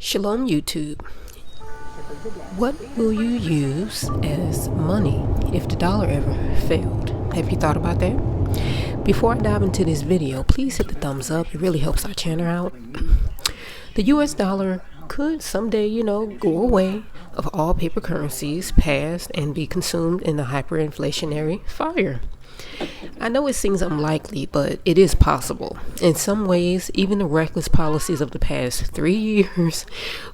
Shalom YouTube. What will you use as money if the dollar ever failed? Have you thought about that? Before I dive into this video, please hit the thumbs up. It really helps our channel out. The US dollar could someday, go away of all paper currencies, pass and be consumed in the hyperinflationary fire. I know it seems unlikely, but it is possible. In some ways, even the reckless policies of the past 3 years,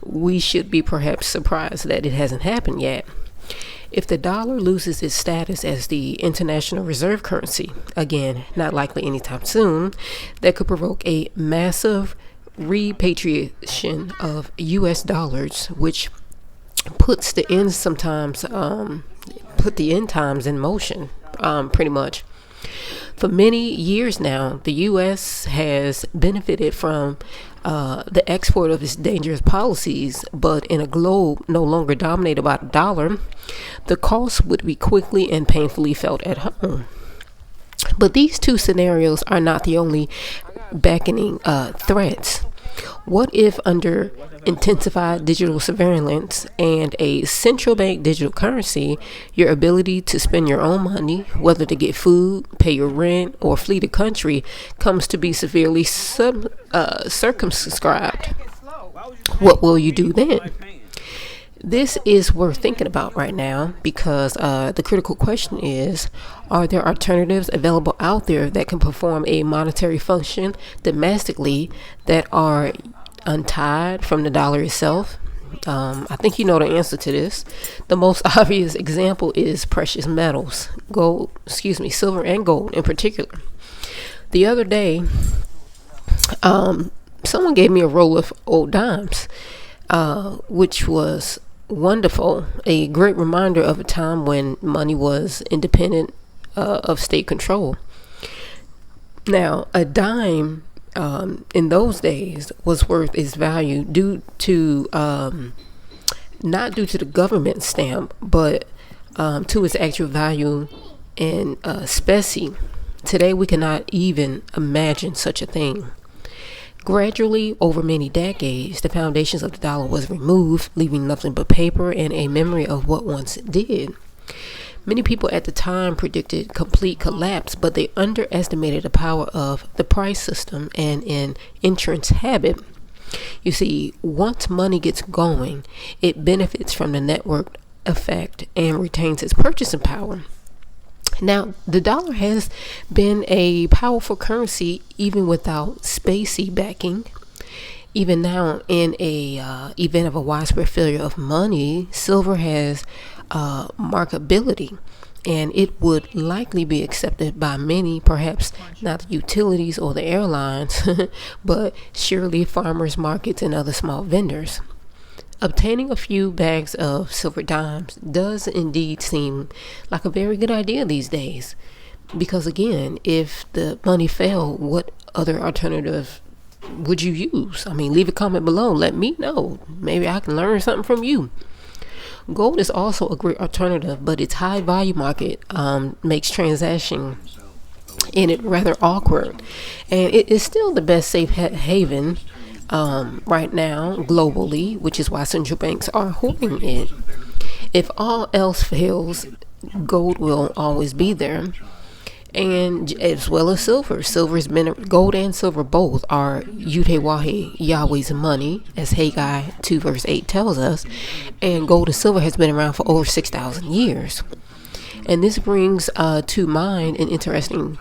we should be perhaps surprised that it hasn't happened yet. If the dollar loses its status as the international reserve currency, again, not likely anytime soon, that could provoke a massive repatriation of US dollars, which puts the end times in motion, pretty much. For many years now, the U.S. has benefited from the export of its dangerous policies, but in a globe no longer dominated by the dollar, the cost would be quickly and painfully felt at home. But these two scenarios are not the only beckoning threats. What if, under intensified digital surveillance and a central bank digital currency, your ability to spend your own money, whether to get food, pay your rent, or flee the country, comes to be severely circumscribed? What will you do then? This is worth thinking about right now because the critical question is, are there alternatives available out there that can perform a monetary function domestically that are untied from the dollar itself? I think you know the answer to this. The most obvious example is precious metals, silver and gold in particular. The other day, someone gave me a roll of old dimes, which was wonderful, a great reminder of a time when money was independent of state control. Now, a dime in those days was worth its value not due to the government stamp, but to its actual value in specie. Today, we cannot even imagine such a thing. Gradually, over many decades, the foundations of the dollar was removed, leaving nothing but paper and a memory of what once did. Many people at the time predicted complete collapse, but they underestimated the power of the price system and an entrance habit. You see, once money gets going, it benefits from the network effect and retains its purchasing power. Now, the dollar has been a powerful currency even without spacey backing. Even now, in a event of a widespread failure of money, silver has marketability, and it would likely be accepted by many, perhaps not the utilities or the airlines, but surely farmers markets and other small vendors. Obtaining a few bags of silver dimes does indeed seem like a very good idea these days. Because again, if the money failed, what other alternative would you use? Leave a comment below. Let me know. Maybe I can learn something from you. Gold is also a great alternative, but its high value market makes transaction in it rather awkward. And it is still the best safe haven right now globally, which is why central banks are hoarding it. If all else fails, gold will always be there, and as well as silver. Gold and silver both are Yudhe Yahweh's money, as Haggai 2 verse 8 tells us, and gold and silver has been around for over 6,000 years. And this brings to mind an interesting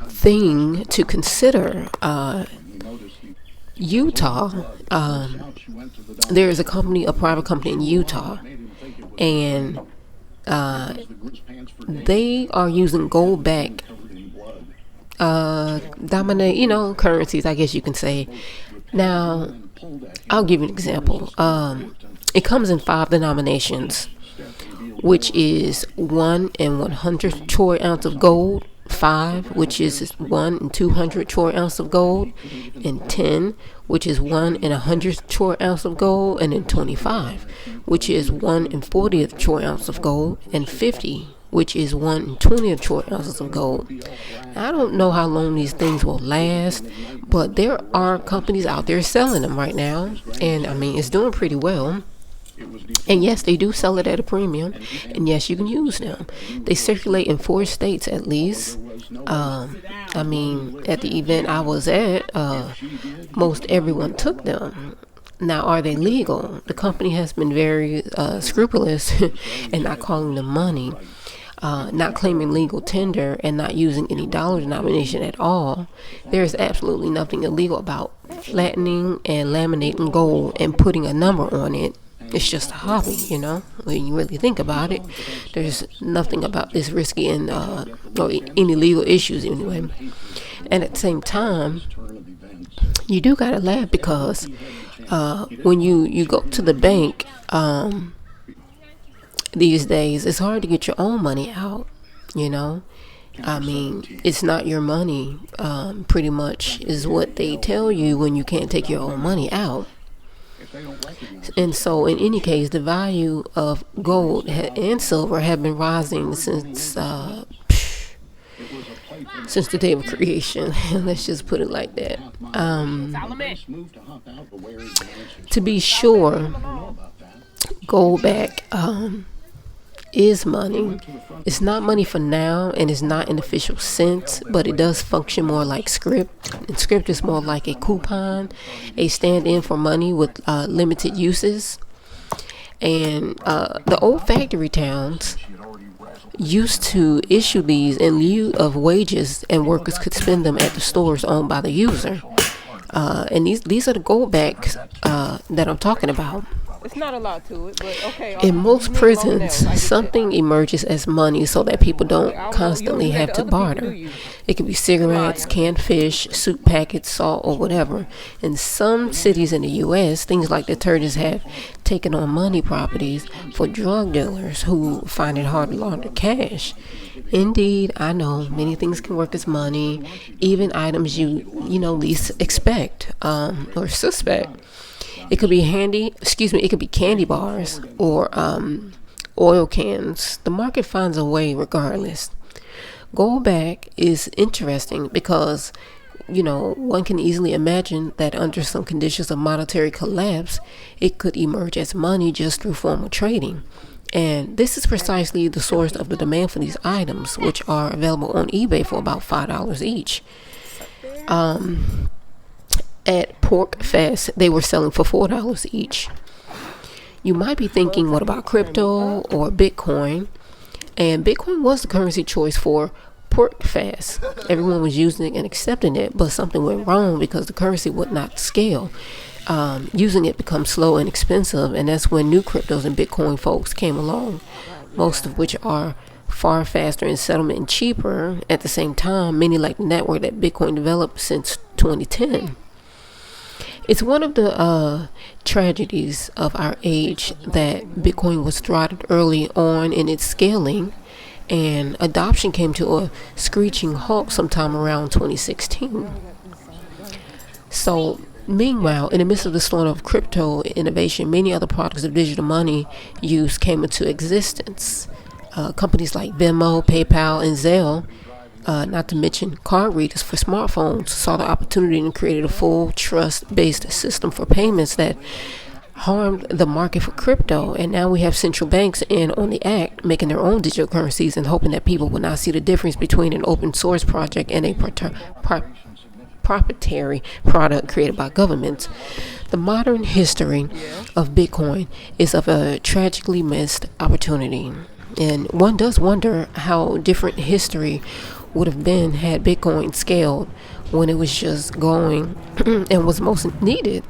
thing to consider. Utah, there is a private company in Utah, and they are using Goldback dominate, currencies, I guess you can say. Now, I'll give you an example. It comes in 5 denominations, which is 1 and 100 troy ounce of gold, 5, which is 1 and 200 troy ounce of gold, and 10, which is 1 and 100 troy ounce of gold, and then 25, which is 1 and 40th troy ounce of gold, and 50, which is 1/20 troy ounces of gold. I don't know how long these things will last, but there are companies out there selling them right now, and I mean, it's doing pretty well. And yes, they do sell it at a premium, and yes, you can use them. They circulate in 4 states at least. I mean, at the event I was at, most everyone took them. Now, are they legal? The company has been very scrupulous in not calling them money, not claiming legal tender, and not using any dollar denomination at all. There is absolutely nothing illegal about flattening and laminating gold and putting a number on it. It's just a hobby, you know, when you really think about it. There's nothing about this risky and or any legal issues anyway. And at the same time, you do gotta laugh because when you go to the bank these days, it's hard to get your own money out, you know. I mean, it's not your money, pretty much is what they tell you when you can't take your own money out. And so, in any case, the value of gold and silver have been rising since the day of creation. Let's just put it like that. To be sure, Goldback is money. It's not money for now, and it's not an official sense, but it does function more like script. And script is more like a coupon, a stand-in for money with limited uses. And the old factory towns used to issue these in lieu of wages, and workers could spend them at the stores owned by the user. And these are the Goldbacks that I'm talking about. It's not a lot to it, but okay. In most prisons, something emerges as money so that people don't constantly have to barter. It could be cigarettes, canned fish, soup packets, salt, or whatever. In some cities in the U.S., things like detergents have taken on money properties for drug dealers who find it hard to launder cash. Indeed, I know many things can work as money, even items you least expect or suspect. It could be it could be candy bars or oil cans. The market finds a way regardless. Goldback is interesting because, one can easily imagine that under some conditions of monetary collapse, it could emerge as money just through formal trading. And this is precisely the source of the demand for these items, which are available on eBay for about $5 each. At Pork Fest, they were selling for $4 each. You might be thinking, what about crypto or Bitcoin? And Bitcoin was the currency choice for Pork Fest. Everyone was using it and accepting it, but something went wrong because the currency would not scale. Using it becomes slow and expensive, and that's when new cryptos and Bitcoin folks came along, most of which are far faster in settlement and cheaper. At the same time, many like the network that Bitcoin developed since 2010. It's one of the tragedies of our age that Bitcoin was throttled early on in its scaling, and adoption came to a screeching halt sometime around 2016. So, meanwhile, in the midst of the storm of crypto innovation, many other products of digital money use came into existence. Companies like Venmo, PayPal, and Zelle, not to mention card readers for smartphones, saw the opportunity and created a full trust-based system for payments that harmed the market for crypto. And now we have central banks in on the act, making their own digital currencies and hoping that people will not see the difference between an open source project and a proprietary product created by governments. The modern history of Bitcoin is of a tragically missed opportunity. And one does wonder how different history would have been had Bitcoin scaled when it was just going and was most needed.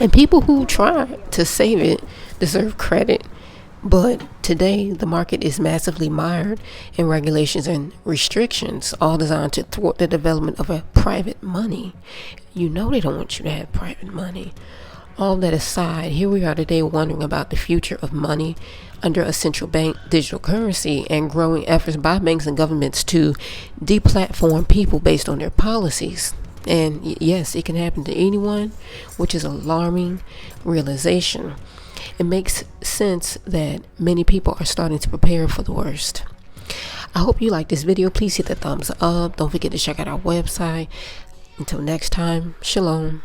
And people who tried to save it deserve credit. But today, the market is massively mired in regulations and restrictions, all designed to thwart the development of a private money. They don't want you to have private money. All that aside, here we are today wondering about the future of money under a central bank digital currency and growing efforts by banks and governments to deplatform people based on their policies. And yes, it can happen to anyone, which is an alarming realization. It makes sense that many people are starting to prepare for the worst. I hope you like this video. Please hit the thumbs up. Don't forget to check out our website. Until next time, shalom.